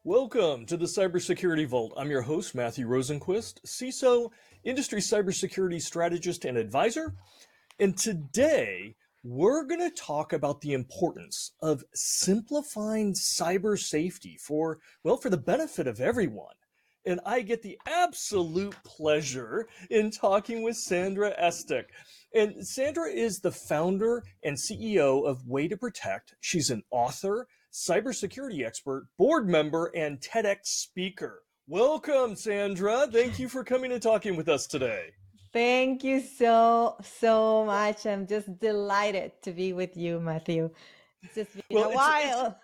Welcome to the Cybersecurity Vault. I'm your host, Matthew Rosenquist, CISO, industry cybersecurity strategist and advisor. And today, we're going to talk about the importance of simplifying cyber safety for the benefit of everyone. And I get the absolute pleasure in talking with Sandra Estok. And Sandra is the founder and CEO of Way to Protect. She's an author, cybersecurity expert, board member, and TEDx speaker. Welcome, Sandra. Thank you for coming and talking with us today. Thank you so much. I'm just delighted to be with you, Matthew. It's just been a while.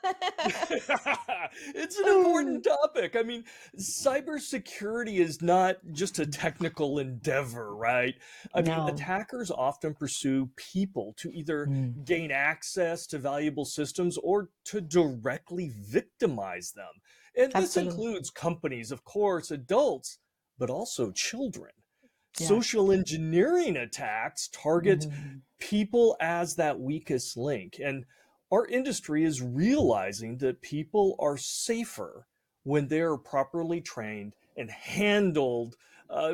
It's an important topic. I mean, cybersecurity is not just a technical endeavor, right? I mean, No. attackers often pursue people to either gain access to valuable systems or to directly victimize them. And this Absolutely. includes companies, of course, adults, but also children. Yeah. Social engineering attacks target people as that weakest link. And our industry is realizing that people are safer when they are properly trained and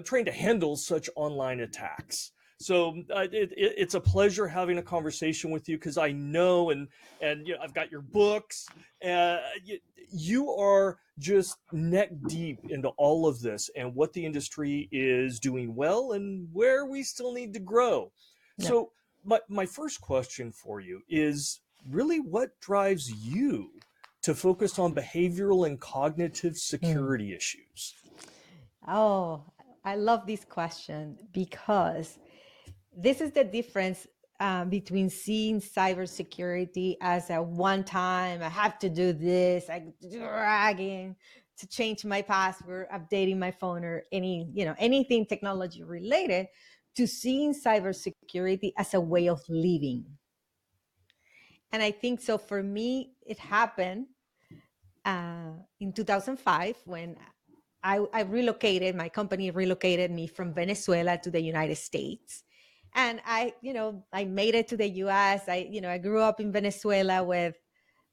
trained to handle such online attacks. So it's a pleasure having a conversation with you because I know, and I've got your books. You are just neck deep into all of this and what the industry is doing well and where we still need to grow. Yeah. So my first question for you is really what drives you to focus on behavioral and cognitive security issues? Oh, I love this question because this is the difference between seeing cybersecurity as a one time, I have to do this, I dragging to change my password, updating my phone, or anything technology related, to seeing cybersecurity as a way of living. And I think so for me, it happened in 2005 when I relocated, my company relocated me from Venezuela to the United States. And I made it to the US. I grew up in Venezuela with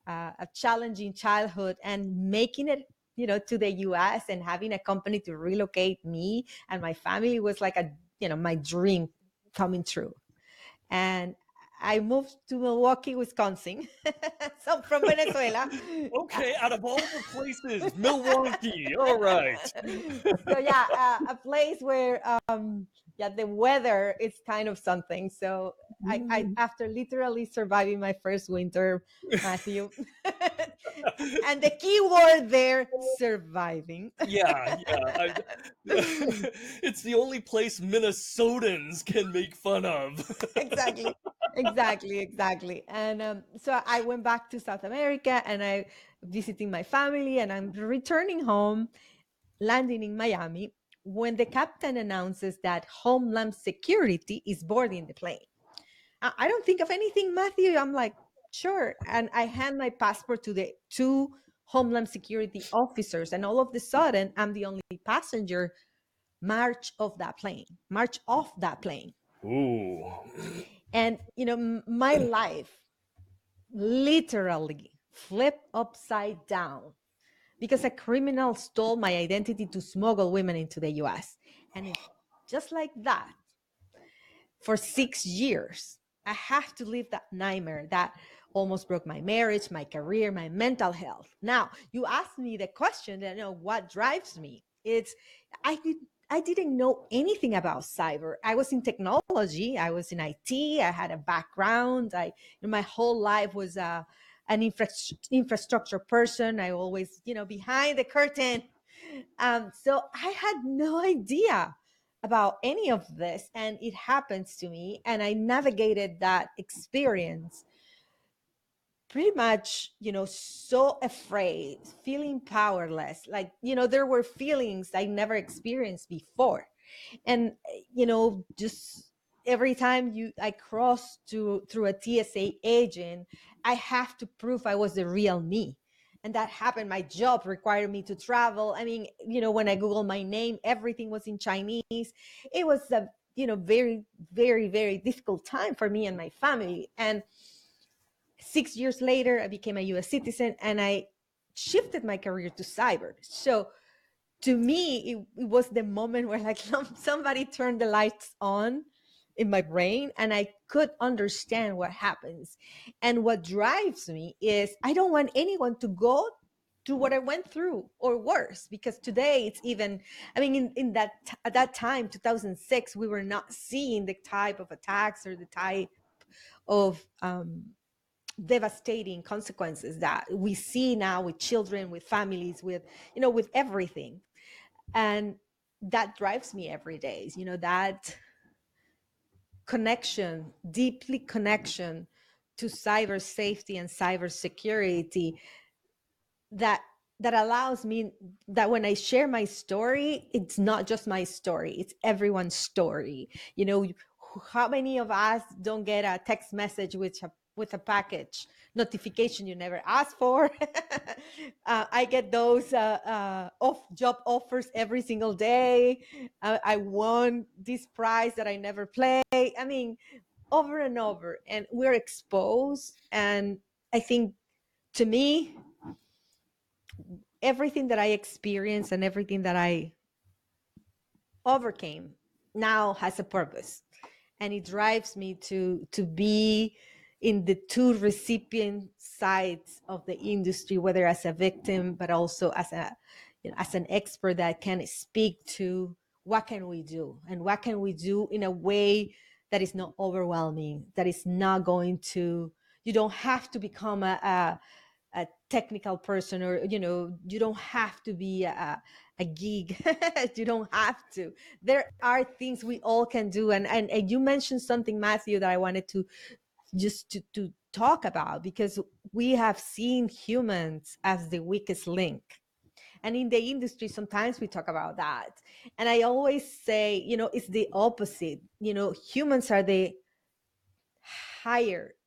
a challenging childhood, and making it, to the US and having a company to relocate me and my family was like my dream coming true. And I moved to Milwaukee, Wisconsin. So I'm from Venezuela. Okay, out of all the places, Milwaukee. All right. So yeah, a place where the weather is kind of something. So I after literally surviving my first winter, Matthew, and the key word there, surviving. Yeah. It's the only place Minnesotans can make fun of. Exactly. And so I went back to South America, and I visiting my family, and I'm returning home, landing in Miami, when the captain announces that Homeland Security is boarding the plane. I don't think of anything, Matthew. I'm like, sure. And I hand my passport to the two Homeland Security officers, and all of a sudden, I'm the only passenger march off that plane. Ooh. And, my life literally flipped upside down because a criminal stole my identity to smuggle women into the US. And just like that, for 6 years, I have to live that nightmare that almost broke my marriage, my career, my mental health. Now, you asked me the question that, what drives me? It's, I did, I didn't know anything about cyber. I was in technology. I was in IT. I had a background. My whole life was an infrastructure person. I always, behind the curtain. So I had no idea about any of this, and it happens to me, and I navigated that experience pretty much, so afraid, feeling powerless. Like, there were feelings I never experienced before. And, just every time I crossed through a TSA agent, I have to prove I was the real me. And that happened. My job required me to travel. I mean, when I Googled my name, everything was in Chinese. It was a, very, very, very difficult time for me and my family. And 6 years later, I became a US citizen, and I shifted my career to cyber. So to me, it was the moment where like somebody turned the lights on in my brain and I could understand what happens. And what drives me is I don't want anyone to go through what I went through or worse, because today it's even, I mean, in that, at that time, 2006, we were not seeing the type of attacks or the type of devastating consequences that we see now with children, with families, with, you know, with everything. And that drives me every day, you know, that connection, deeply connection to cyber safety and cyber security, that that allows me, that when I share my story, it's not just my story, it's everyone's story. You know, how many of us don't get a text message with a package notification you never asked for? I get those off job offers every single day. I won this prize that I never play. I mean, over and over, and we're exposed. And I think, to me, everything that I experienced and everything that I overcame now has a purpose, and it drives me to be in the two recipient sides of the industry, whether as a victim but also as a, you know, as an expert that can speak to what can we do, and what can we do in a way that is not overwhelming, that is not going to, you don't have to become a technical person, or, you know, you don't have to be a geek. You don't have to. There are things we all can do. And you mentioned something, Matthew, that I wanted to just to talk about, because we have seen humans as the weakest link. And in the industry, sometimes we talk about that. And I always say, you know, it's the opposite. You know, humans are the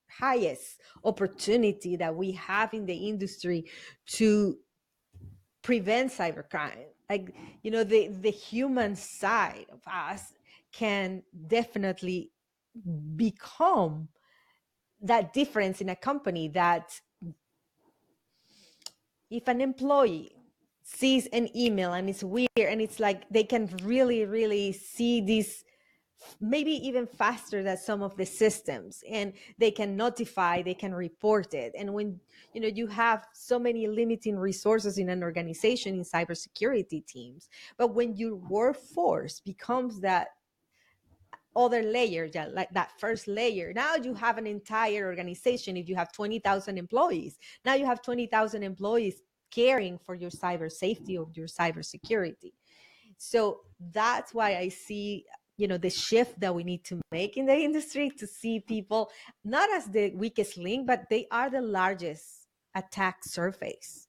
highest opportunity that we have in the industry to prevent cybercrime. Like, you know, the human side of us can definitely become that difference in a company, that if an employee sees an email and it's weird, and it's like they can really see this maybe even faster than some of the systems, and they can notify, they can report it. And when, you know, you have so many limiting resources in an organization, in cybersecurity teams, but when your workforce becomes that other layer, like that first layer, now you have an entire organization. If you have 20,000 employees, now you have 20,000 employees caring for your cyber safety or your cyber security. So that's why I see, you know, the shift that we need to make in the industry, to see people not as the weakest link, but they are the largest attack surface.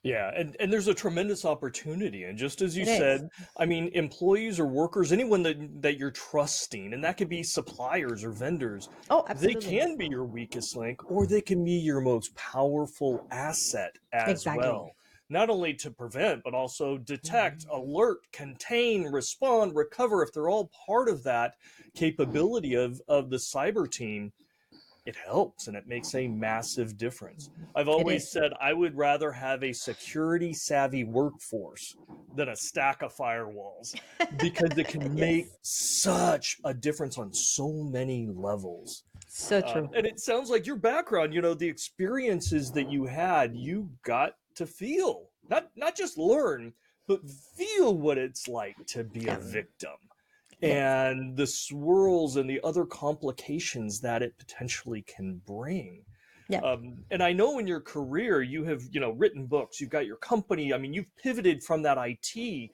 Yeah, and there's a tremendous opportunity. And just as you It is. said, I mean, employees or workers, anyone that you're trusting, and that could be suppliers or vendors, Oh, they absolutely. can be your weakest link, or they can be your most powerful asset as Exactly. well. Not only to prevent, but also detect, Mhm. alert, contain, respond, recover. If they're all part of that capability of the cyber team, it helps and it makes a massive difference. I've It always is. said I would rather have a security savvy workforce than a stack of firewalls, because it can make Yes. such a difference on so many levels. So true. And it sounds like your background, you know, the experiences that you had, you got to feel, not just learn, but feel what it's like to be a Yeah. victim, Yes. and the swirls and the other complications that it potentially can bring. Yeah. And I know in your career you have, you know, written books, you've got your company. I mean, you've pivoted from that IT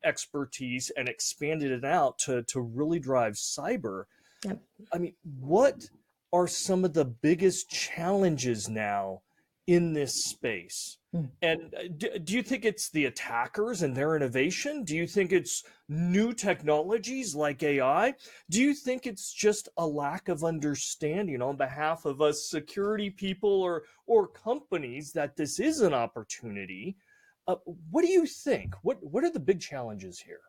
expertise and expanded it out to really drive cyber. Yeah. I mean, what are some of the biggest challenges now in this space? Mm. And do you think it's the attackers and their innovation? Do you think it's new technologies like AI? Do you think it's just a lack of understanding on behalf of us security people or companies that this is an opportunity? What do you think? What are the big challenges here?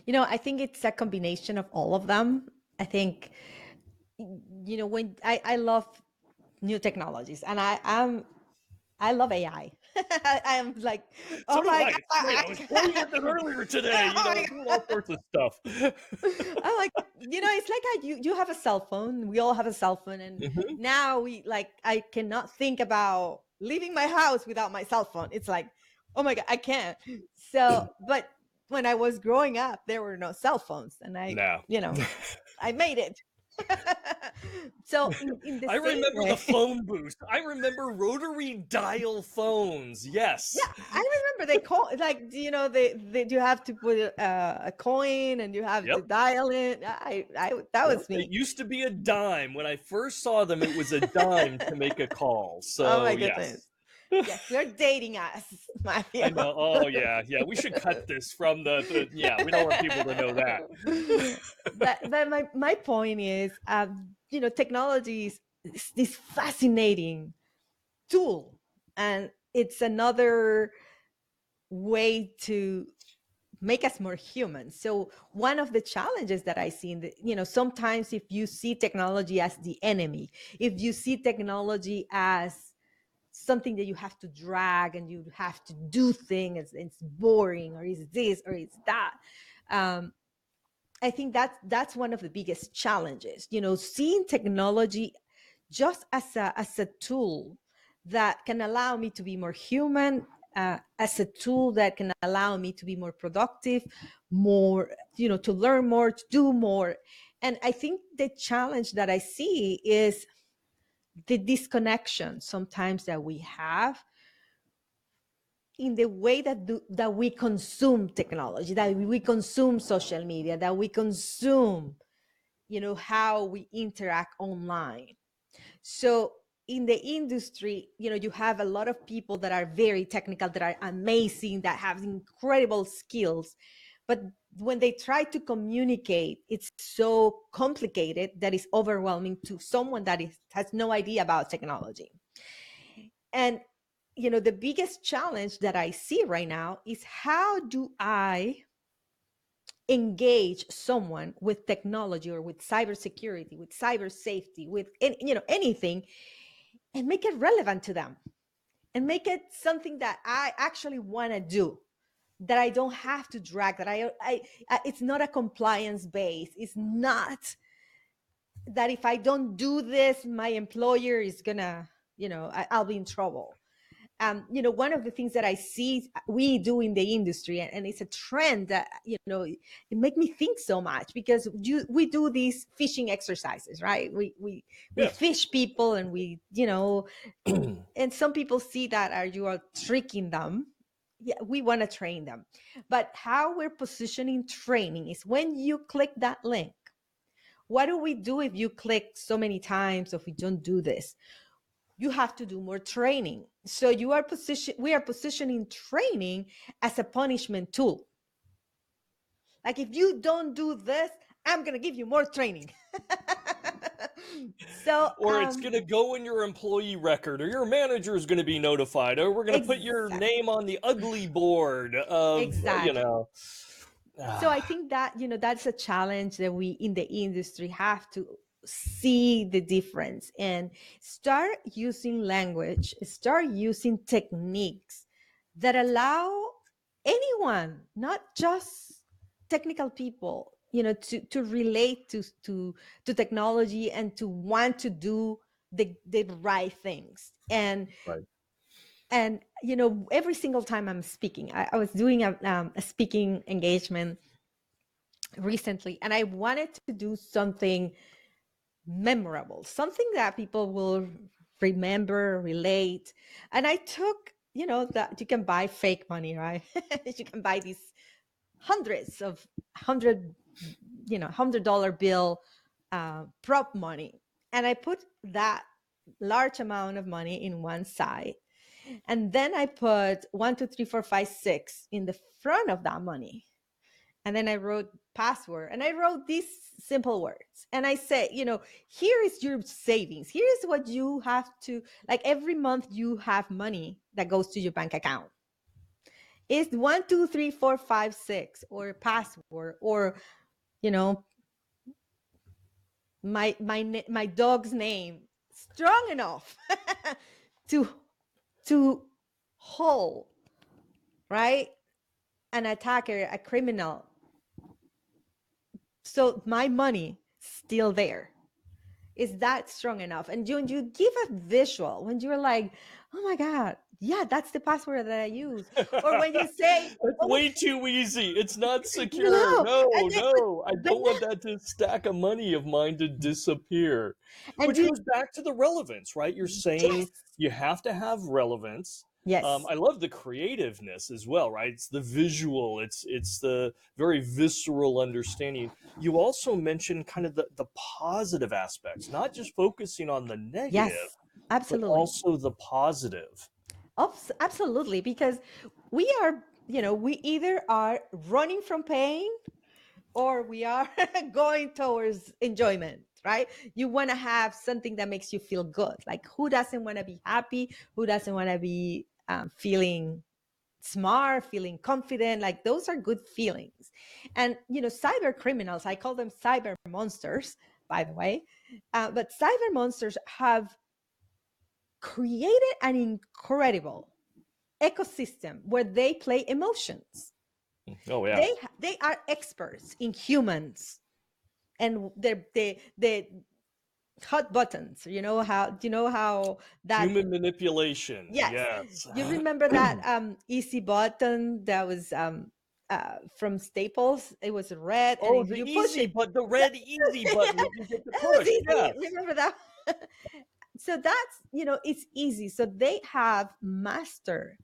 You know, I think it's a combination of all of them. I think, you know, when I love new technologies, and I am I love AI. I am like, So oh do my I. It's great. I was playing with it god. earlier today, Oh my doing all sorts of stuff. I'm like, it's like you have a cell phone. We all have a cell phone, and Mhm. now I cannot think about leaving my house without my cell phone. It's like, oh my god, I can't. So, but when I was growing up, there were no cell phones, and No. I made it. So in the I same remember the way, phone booth. I remember rotary dial phones. yeah, Yes. I remember they call like they you have to put a coin and you have Yep. to dial it. I that Yep. was It me. used to be a dime. When I first saw them, it was a dime to make a call. Oh my So, goodness. yes. Yes, you're dating us, Matthew. I know. Oh, yeah. Yeah. We should cut this from yeah, we don't want people to know that. But my point is, technology is this fascinating tool, and it's another way to make us more human. So one of the challenges that I see in the, sometimes if you see technology as the enemy, if you see technology as something that you have to drag and you have to do things, it's boring, or is this or it's that. Um, I think that's one of the biggest challenges. Seeing technology just as a tool that can allow me to be more human, as a tool that can allow me to be more productive, more, to learn more, to do more. And I think the challenge that I see is the disconnection sometimes that we have in the way that we consume technology, that we consume social media, that we consume, how we interact online. So in the industry, you have a lot of people that are very technical, that are amazing, that have incredible skills. But when they try to communicate, it's so complicated that it's overwhelming to someone that has no idea about technology. And the biggest challenge that I see right now is, how do I engage someone with technology or with cybersecurity, with cyber safety, with anything, and make it relevant to them, and make it something that I actually want to do, that I don't have to drag, that it's not a compliance base. It's not that if I don't do this, my employer is gonna, I'll be in trouble. One of the things that I see we do in the industry, and it's a trend that, it make me think so much, because we do these phishing exercises, right? We Yes. fish people, and and some people see that you are tricking them. Yeah, we want to train them. But how we're positioning training is, when you click that link, what do we do if you click so many times, or if we don't do this? You have to do more training. So we are positioning training as a punishment tool. Like, if you don't do this, I'm going to give you more training. So, Or it's going to go in your employee record, or your manager is going to be notified, or we're going to put your exactly. name on the ugly board Exactly. So I ah, think that, that's a challenge that we in the industry have to see the difference, and start using language, start using techniques that allow anyone, not just technical people, to relate to technology, and to want to do the right things. right. And every single time I'm speaking, I was doing a speaking engagement recently, and I wanted to do something memorable, something that people will remember, relate. And I took, that you can buy fake money, right? You can buy these hundreds of $100 bill, prop money. And I put that large amount of money in one side. And then I put 1, 2, 3, 4, 5, 6 in the front of that money. And then I wrote password, and I wrote these simple words. And I say, here is your savings. Here is what you have to, like, every month you have money that goes to your bank account. It's 1, 2, 3, 4, 5, 6, or password, or, you know, my dog's name, strong enough to to hold, right, an attacker, a criminal, so my money still there, is that strong enough? And when you give a visual, when you're like, oh my God, yeah, that's the password that I use. Or when you say, That's oh my, way too easy. It's not secure. no, No, and then, no. I but don't want that stack of money of mine to disappear. and Which you, goes back to the relevance, right? You're yes, saying you have to have relevance. yes, I love the creativeness as well, right? It's the visual, it's the very visceral understanding. You also mentioned kind of the positive aspects, not just focusing on the negative, yes, but absolutely. also the positive. Absolutely, because we are, we either are running from pain or we are going towards enjoyment, right? You want to have something that makes you feel good. Like, who doesn't want to be happy? Who doesn't want to be feeling smart, feeling confident? Like, those are good feelings. And, cyber criminals, I call them cyber monsters, by the way. But cyber monsters have created an incredible ecosystem where they play emotions. Oh yeah. They are experts in humans, and the hot buttons. You know how that, Human manipulation. yes, Yes. you remember that easy button that was from Staples. It was red, and Oh, if the you push easy it, but the red easy button that you get to that was push. easy. Yes. Remember that? So that's, it's easy. So they have mastered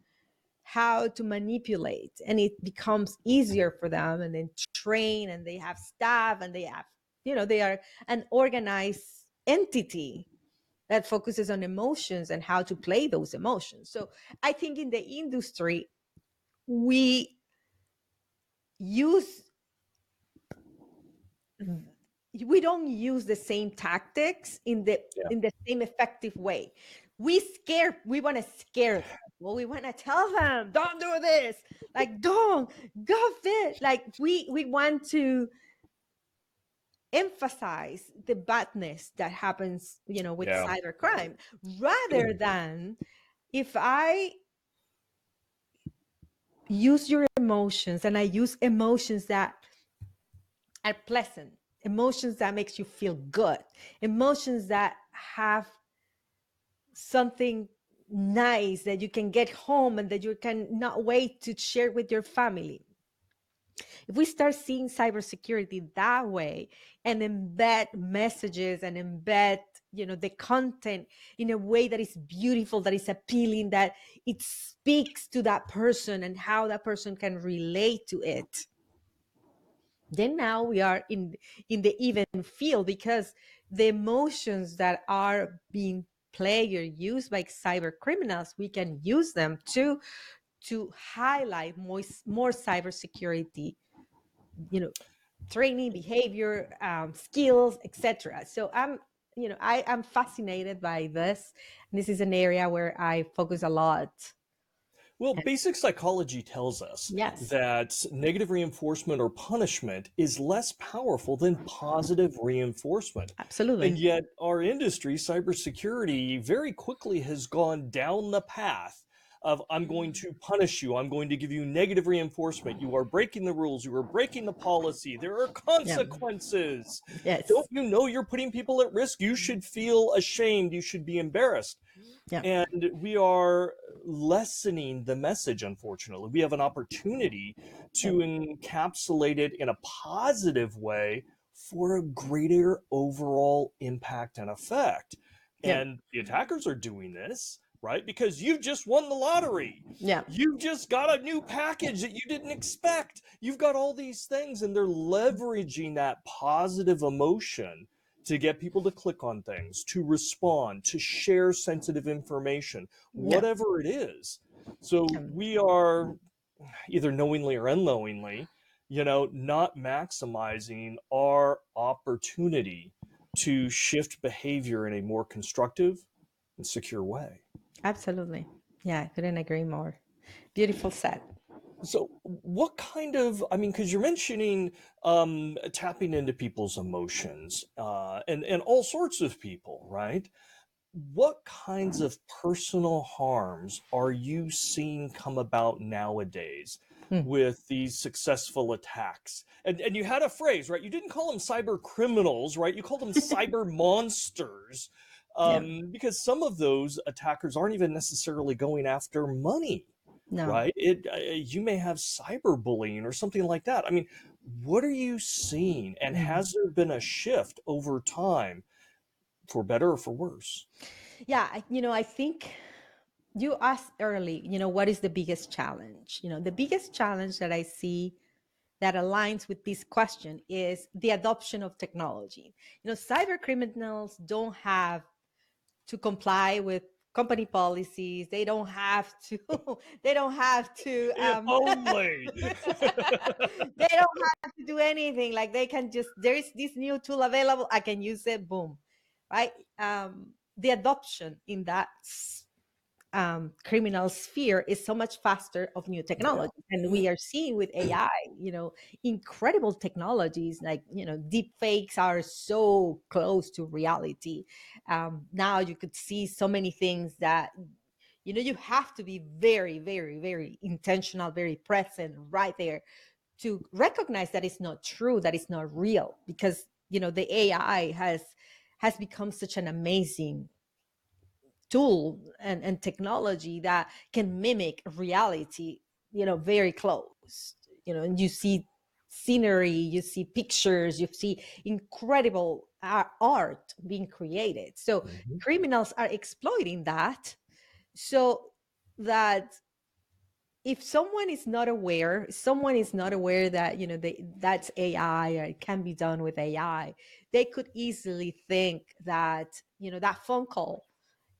how to manipulate, and it becomes easier for them, and then train, and they have staff, and they have, they are an organized entity that focuses on emotions and how to play those emotions. So I think in the industry, we use we don't use the same tactics Yeah. in the same effective way. We want to scare them. Well, we want to tell them, don't do this, like, don't go fit, like, we want to emphasize the badness that happens, with Yeah. cybercrime, rather than, if I use your emotions, and I use emotions that are pleasant, emotions that makes you feel good, emotions that have something nice that you can get home and that you can not wait to share with your family. If we start seeing cybersecurity that way, and embed messages, and embed, the content in a way that is beautiful, that is appealing, that it speaks to that person and how that person can relate to it, then now we are in the even field, because the emotions that are being played or used by cyber criminals, we can use them to highlight more cybersecurity, you know training, behavior, skills, etc. So I am fascinated by this, and this is an area where I focus a lot. Well, And basic psychology tells us yes, that negative reinforcement or punishment is less powerful than positive reinforcement. absolutely. And yet, our industry, cybersecurity, very quickly has gone down the path of I'm going to punish you, I'm going to give you negative reinforcement. You are breaking the rules, you are breaking the policy, there are Yeah. consequences. Yes. Don't you know you're putting people at risk? You should feel ashamed, you should be embarrassed. Yeah. And we are lessening the message, unfortunately. We have an opportunity Yeah. to encapsulate it in a positive way for a greater overall impact and effect. Yeah. And the attackers are doing this, right? Because you've just won the lottery. Yeah. You've just got a new package that you didn't expect. You've got all these things, and they're leveraging that positive emotion to get people to click on things, to respond, to share sensitive information, Yeah. whatever it is. So we are either knowingly or unknowingly, not maximizing our opportunity to shift behavior in a more constructive and secure way. Absolutely. Yeah, I couldn't agree more. Beautiful set. So, what kind of, I mean, because you're mentioning tapping into people's emotions and all sorts of people, right? what kinds of personal harms are you seeing come about nowadays Hmm. with these successful attacks? And you had a phrase, right? You didn't call them cyber criminals, right? You called them cyber monsters, Yeah. because some of those attackers aren't even necessarily going after money, No. right? You may have cyberbullying or something like that. I mean, what are you seeing? And Mhm. has there been a shift over time, for better or for worse? Yeah, I think you asked early, what is the biggest challenge? The biggest challenge that I see that aligns with this question is the adoption of technology. Cyber criminals don't have to comply with company policies. They don't have to. They don't have to. If only. They don't have to do anything. Like they can just. There is this new tool available. I can use it. Boom, right? The adoption in that criminal sphere is so much faster of new Yeah. technology, and we are seeing with AI, incredible technologies like deep fakes are so close to reality. Now you could see so many things that you have to be very, very, very intentional, very present right there to recognize that it's not true, that it's not real, because the AI has become such an amazing tool and technology that can mimic reality, very close. And you see scenery, you see pictures, you see incredible art being created. So Mhm. criminals are exploiting that, so that if someone is not aware that that's AI or it can be done with AI, they could easily think that that phone call,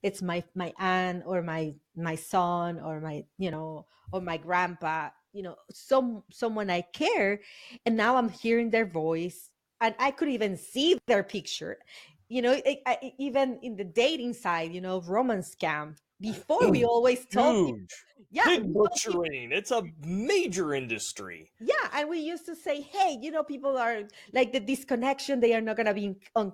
it's my aunt or my son or or my grandpa, someone I care, and now I'm hearing their voice and I could even see their picture. Even in the dating side, romance scam, before we always told people, Huge. yeah, Pig we told people, butchering. It's a major industry. yeah, and we used to say, hey, people are like the disconnection, they are not going to be on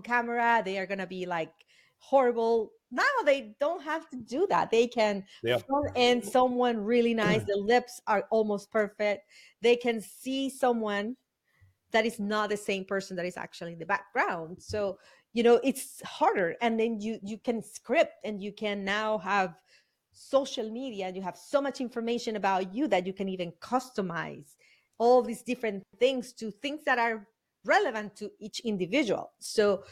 camera, they are going to be like horrible. Now they don't have to do that. They can Yeah. front end someone really nice, the lips are almost perfect, they can see someone that is not the same person that is actually in the background. So it's harder, and then you can script, and you can now have social media, and you have so much information about you that you can even customize all these different things to things that are relevant to each individual. So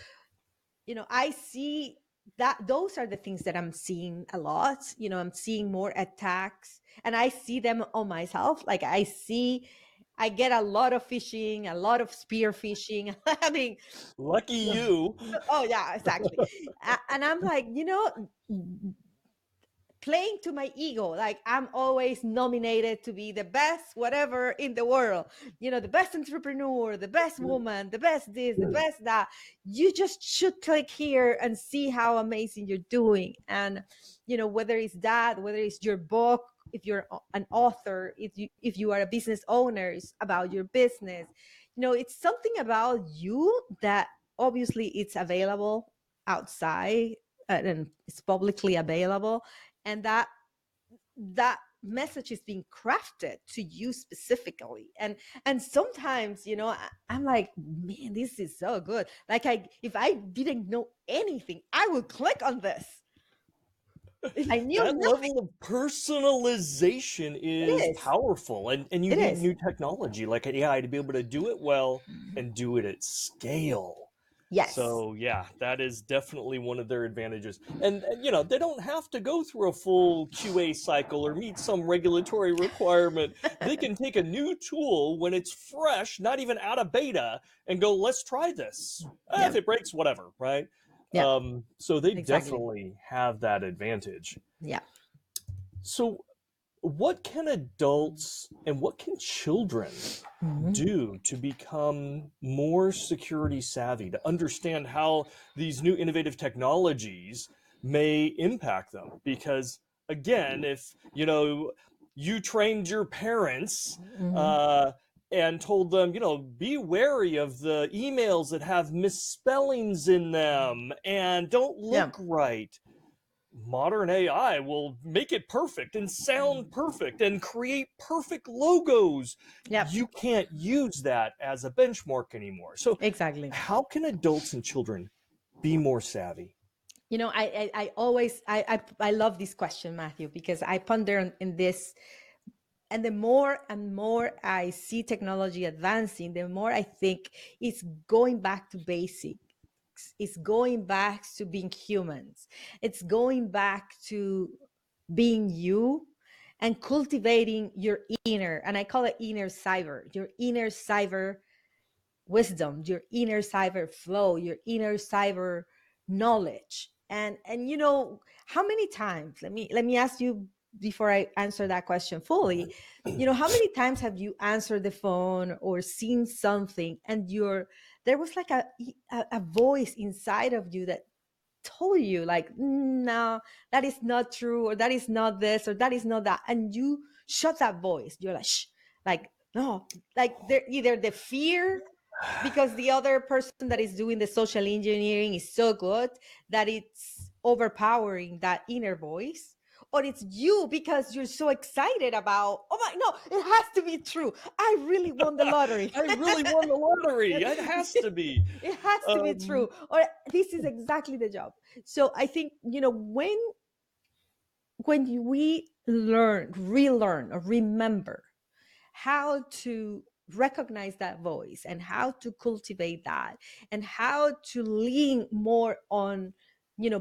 I see that those are the things that I'm seeing a lot. I'm seeing more attacks, and I see them on myself. Like I get a lot of phishing, a lot of spear phishing. I mean, Lucky you. oh yeah, exactly. And I'm like, playing to my ego, like I'm always nominated to be the best whatever in the world, the best entrepreneur, the best woman, the best this, the best that. You just should click here and see how amazing you're doing. And whether it's that, whether it's your book, if you're an author, if you are a business owner, it's about your business. It's something about you that obviously it's available outside, and it's publicly available, and that message is being crafted to you specifically. And sometimes I'm like, man, this is so good. Like, if I didn't know anything, I would click on this if I knew That nothing. level of personalization It is is. powerful. And you It need is. new technology like AI to be able to do it well and do it at scale. Yes. So yeah, that is definitely one of their advantages. And they don't have to go through a full QA cycle or meet some regulatory requirement. They can take a new tool when it's fresh, not even out of beta, and go, let's try this. Yeah. If it breaks, whatever, right? Yeah. So they Exactly. definitely have that advantage. Yeah. So what can adults and what can children Mhm. do to become more security savvy, to understand how these new innovative technologies may impact them? Because again, if you trained your parents Mhm. uh, and told them, be wary of the emails that have misspellings in them and don't Yeah. look right. Modern AI will make it perfect and sound perfect and create perfect logos. Yep. You can't use that as a benchmark anymore. So, Exactly. how can adults and children be more savvy? I always I love this question, Matthew, because I ponder in this, and the more and more I see technology advancing, the more I think it's going back to basics. It's going back to being humans. It's going back to being you and cultivating your inner, and I call it inner cyber, your inner cyber wisdom, your inner cyber flow, your inner cyber knowledge. And how many times, let me ask you before I answer that question fully, how many times have you answered the phone or seen something and there was like a voice inside of you that told you like, no, that is not true, or that is not this, or that is not that, and you shut that voice. You're like, shh, like, no, like they're either the fear because the other person that is doing the social engineering is so good that it's overpowering that inner voice, or it's you because you're so excited about, oh my, no, it has to be true, I really won the lottery. I really won the lottery. It has to be. It has to be Um, true, or this is exactly the job. So I think, when we relearn or remember how to recognize that voice and how to cultivate that and how to lean more on,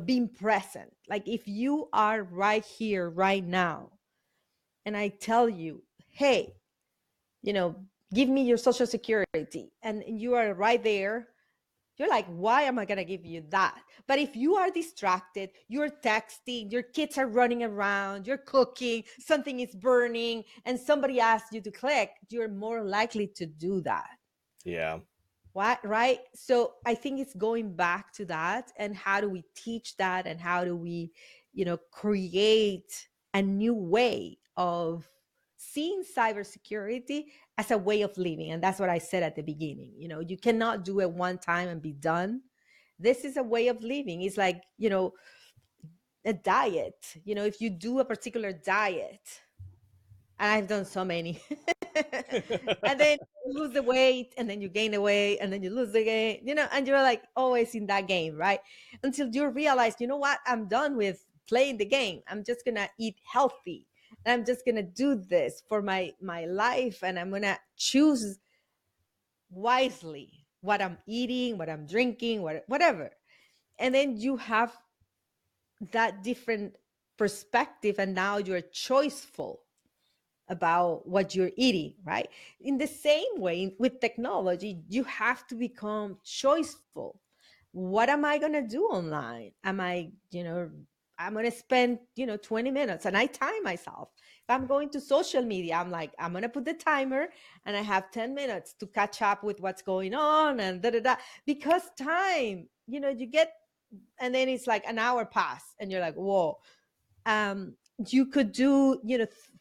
being present. Like if you are right here right now and I tell you, hey, give me your social security, and you are right there, you're like, why am I going to give you that? But if you are distracted, you're texting, your kids are running around, you're cooking, something is burning, and somebody asks you to click, you're more likely to do that. yeah. What, right? So I think it's going back to that, and how do we teach that, and how do we, create a new way of seeing cybersecurity as a way of living. And that's what I said at the beginning. You cannot do it one time and be done. This is a way of living. It's like, a diet. If you do a particular diet, and I've done so many. And then you lose the weight, and then you gain the weight, and then you lose the weight, and you're like always in that game, right? Until you realize, you know what? I'm done with playing the game. I'm just gonna eat healthy. And I'm just gonna do this for my life, and I'm gonna choose wisely what I'm eating, what I'm drinking, whatever. And then you have that different perspective, and now you're choiceful about what you're eating, right? In the same way with technology, you have to become choiceful. What am I going to do online? I'm going to spend, 20 minutes, and I time myself. If I'm going to social media, I'm like, I'm going to put the timer, and I have 10 minutes to catch up with what's going on, and da da da. Because time, you get, and then it's like an hour pass, and you're like, whoa. um you could do,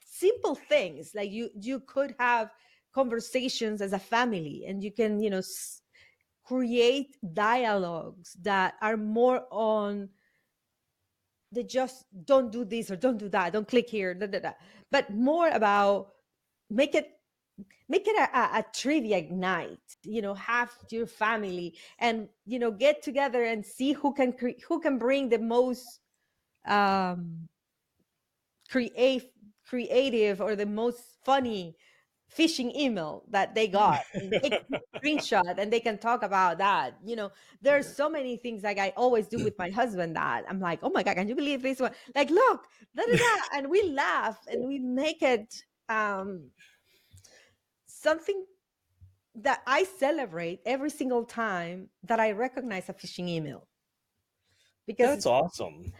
simple things, like you could have conversations as a family, and you can, create dialogues that are more on the just don't do this or don't do that, don't click here, da, da, da, but more about make it a trivia night, have your family, and get together and see who can bring the most um create creative or the most funny phishing email that they got, and they can take a screenshot and they can talk about that. There's so many things, like I always do with my husband, that I'm like, oh my god, can you believe this one, like, look, da, da, da, and we laugh and we make it something that I celebrate every single time that I recognize a phishing email, because That's awesome.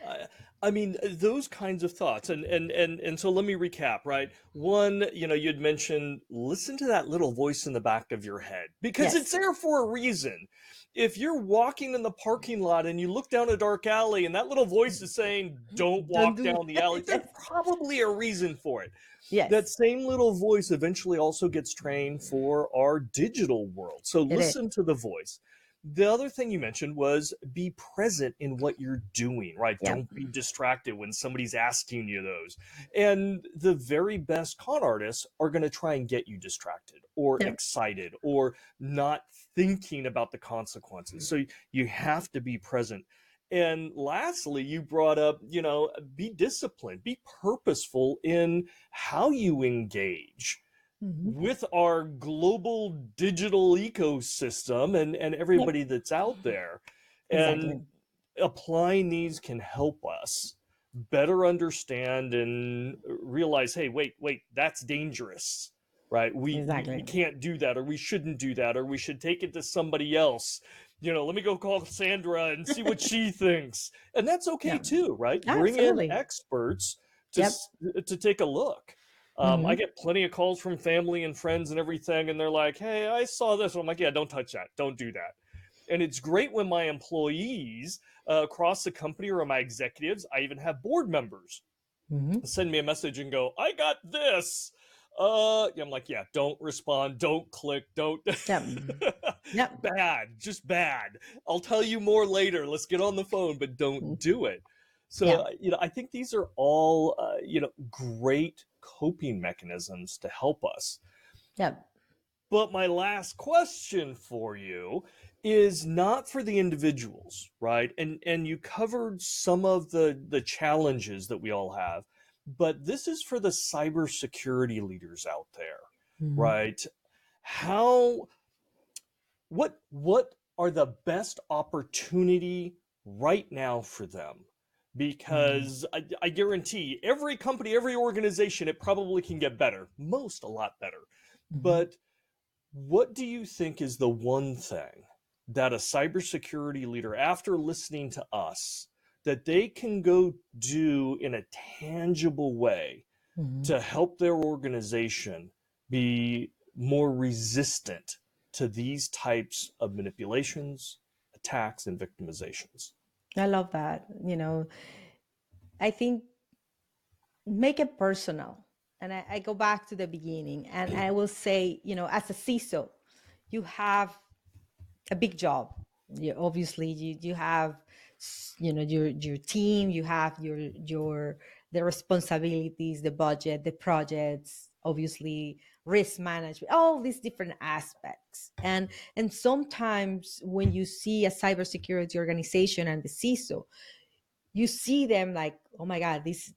I mean, those kinds of thoughts, and so let me recap, right? One, you'd mentioned listen to that little voice in the back of your head because it's Yes. there for a reason. If you're walking in the parking lot and you look down a dark alley and that little voice is saying, "Don't Don't walk do down the alley," there's yes. probably a reason for it. That Yes, same little voice eventually also gets trained for our digital world. So it is. listen to the voice. The other thing you mentioned was be present in what you're doing, right? Yeah. Don't be distracted when somebody's asking you those. And the very best con artists are going to try and get you distracted or Yeah. excited or not thinking about the consequences. So you have to be present. And lastly, you brought up, be disciplined, be purposeful in how you engage Mhm. with our global digital ecosystem and Yep. everybody that's out there. Exactly. And applying these can help us better understand and realize, hey, wait, that's dangerous, right? We Exactly. can't do that, or we shouldn't do that, or we should take it to somebody else. Let me go call Sandra and see what she thinks. And that's okay Yeah. too, right? Bring in Absolutely. experts to Yep. to take a look. I Hmm. get plenty of calls from family and friends and everything, and they're like, "Hey, I saw this." I'm like, "Yeah, don't touch that. Don't do that." And it's great when my employees across the company or my executives, I even have board members Hmm. send me a message and go, "I got this." Yeah, I'm like, "Yeah, don't respond, don't click, don't." Yep. Yep. Bad, just bad. I'll tell you more later. Let's get on the phone, but don't do it. So, Yeah. I think these are all, great coping mechanisms to help us. Yep. But my last question for you is not for the individuals, right? And you covered some of the challenges that we all have, but this is for the cybersecurity leaders out there, Hmm. right? How what are the best opportunity right now for them? Hmm. Because I guarantee every company, every organization, it probably can get better, most a lot better. Hmm. But what do you think is the one thing that a cybersecurity leader, after listening to us, that they can go do in a tangible way Hmm. to help their organization be more resistant to these types of manipulations, attacks, and victimizations? I love that. I think make it personal. And I go back to the beginning and I will say, as a CISO, you have a big job. Obviously you have your team, you have your the responsibilities, the budget, the projects, obviously risk management, all these different aspects. And sometimes when you see a cybersecurity organization and the CISO, you see them like, oh my god, this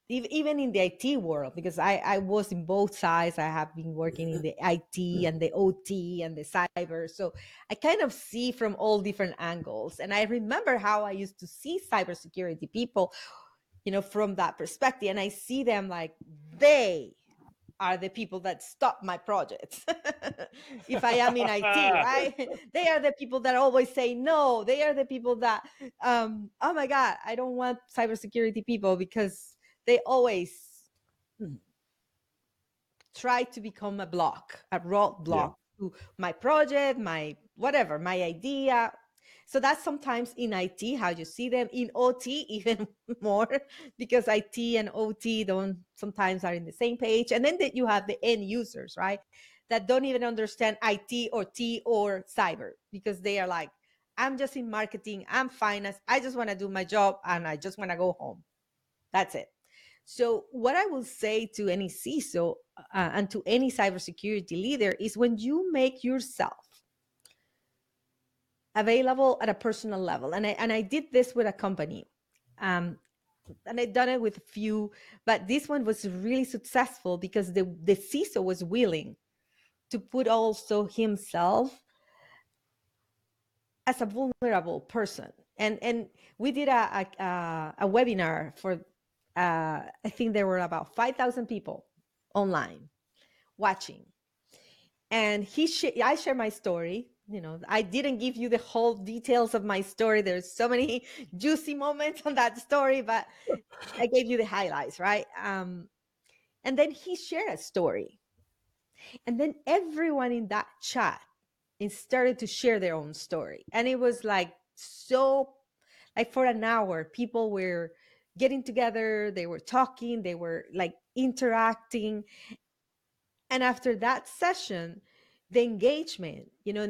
even in the IT world, because I was in both sides. I have been working in the IT and the OT and the cyber, so I kind of see from all different angles. And I remember how I used to see cybersecurity people, from that perspective, and I see them like they are the people that stop my projects. If I am in IT, right? They are the people that always say no. They are the people that, oh my God, I don't want cybersecurity people because they always try to become a block, a Yeah. roadblock to my project, my whatever, my idea. So that's sometimes in IT how you see them. In OT even more, because IT and OT don't sometimes are in the same page. And then that you have the end users, right? That don't even understand IT or T or cyber, because they are like, I'm just in marketing, I'm finance, I just want to do my job and I just want to go home. That's it. So, what I will say to any CISO and to any cybersecurity leader is, when you make yourself available at a personal level, and I did this with a company, um, and I've done it with a few, but this one was really successful because the CISO was willing to put also himself as a vulnerable person. And we did a webinar for I think there were about 5,000 people online watching. And I share my story. I didn't give you the whole details of my story. There's so many juicy moments on that story, but I gave you the highlights, right? And then he shared a story. And then everyone in that chat started to share their own story. And it was like so, like for an hour, people were getting together, they were talking, they were like interacting. And after that session, the engagement,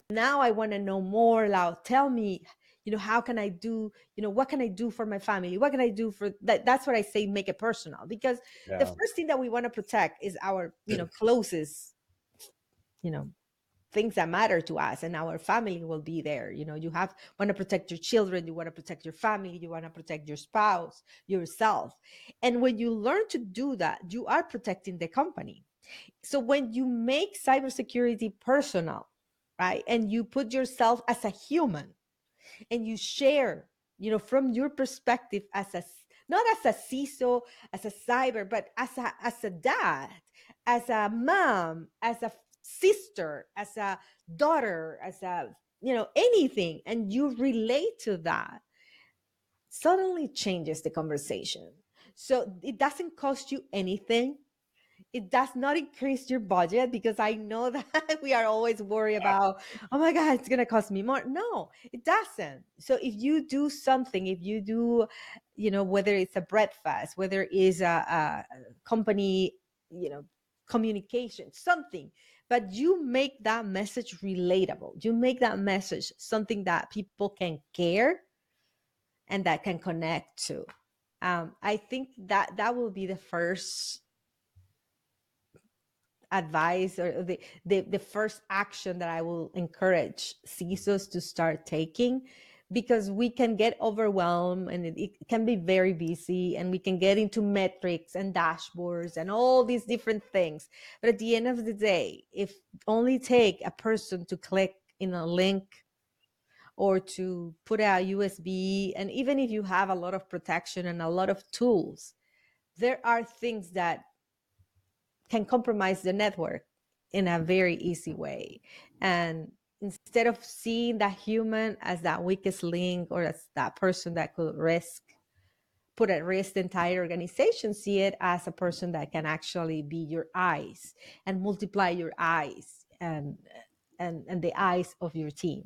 now I want to know more. Now tell me, how can I do, what can I do for my family? What can I do for that? That's what I say, make it personal, because the Yeah. first thing that we want to protect is our, closest, you know, things that matter to us, and our family will be there. You want to protect your children, you want to protect your family, you want to protect your spouse, yourself. And when you learn to do that, you are protecting the company. So when you make cybersecurity personal, right, and you put yourself as a human and you share, from your perspective as a, not as a CISO, as a cyber, but as a dad, as a mom, as a sister, as a daughter, as a, anything, and you relate to that, suddenly changes the conversation. So it doesn't cost you anything. It does not increase your budget, because I know that we are always worried about, oh my God, it's going to cost me more. No, it doesn't. So if you do something, if you do, whether it's a breakfast, whether it's a company, communication, something, but you make that message relatable, you make that message something that people can care and that can connect to. I think that will be the first advice, or the first action that I will encourage CISOs to start taking, because we can get overwhelmed and it can be very busy, and we can get into metrics and dashboards and all these different things. But at the end of the day, if only take a person to click in a link or to put a USB, and even if you have a lot of protection and a lot of tools, there are things that can compromise the network in a very easy way. And instead of seeing that human as that weakest link, or as that person that could put at risk the entire organization, see it as a person that can actually be your eyes and multiply your eyes and the eyes of your team.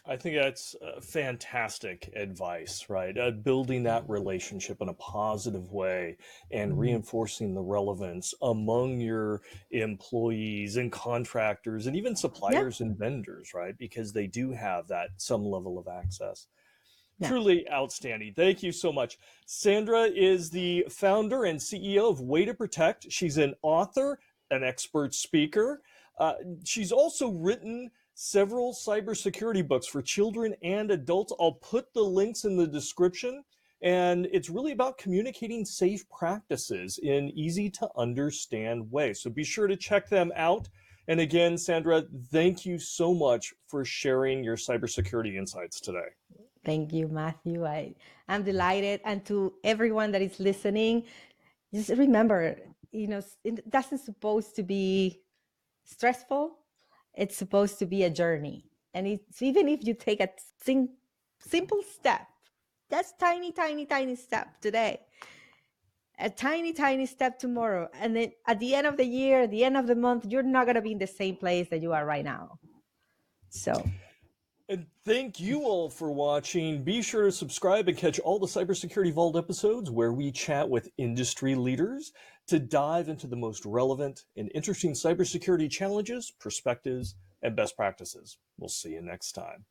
I think that's fantastic advice, right? Building that relationship in a positive way and reinforcing the relevance among your employees and contractors and even Yeah, suppliers and vendors, right? Because they do have that some level of access. yeah. Truly outstanding. Thank you so much. Sandra is the founder and CEO of Way to Protect. She's an author, an expert speaker. Uh, she's also written several cybersecurity books for children and adults. I'll put the links in the description. And it's really about communicating safe practices in easy to understand ways. So be sure to check them out. And again, Sandra, thank you so much for sharing your cybersecurity insights today. Thank you, Matthew. I'm delighted. And to everyone that is listening, just remember, it doesn't supposed to be stressful. It's supposed to be a journey. And it's, even if you take a simple step, that's tiny, tiny, tiny step today, a tiny, tiny step tomorrow. And then at the end of the year, at the end of the month, you're not going to be in the same place that you are right now. So And thank you all for watching. Be sure to subscribe and catch all the Cybersecurity Vault episodes where we chat with industry leaders to dive into the most relevant and interesting cybersecurity challenges, perspectives, and best practices. We'll see you next time.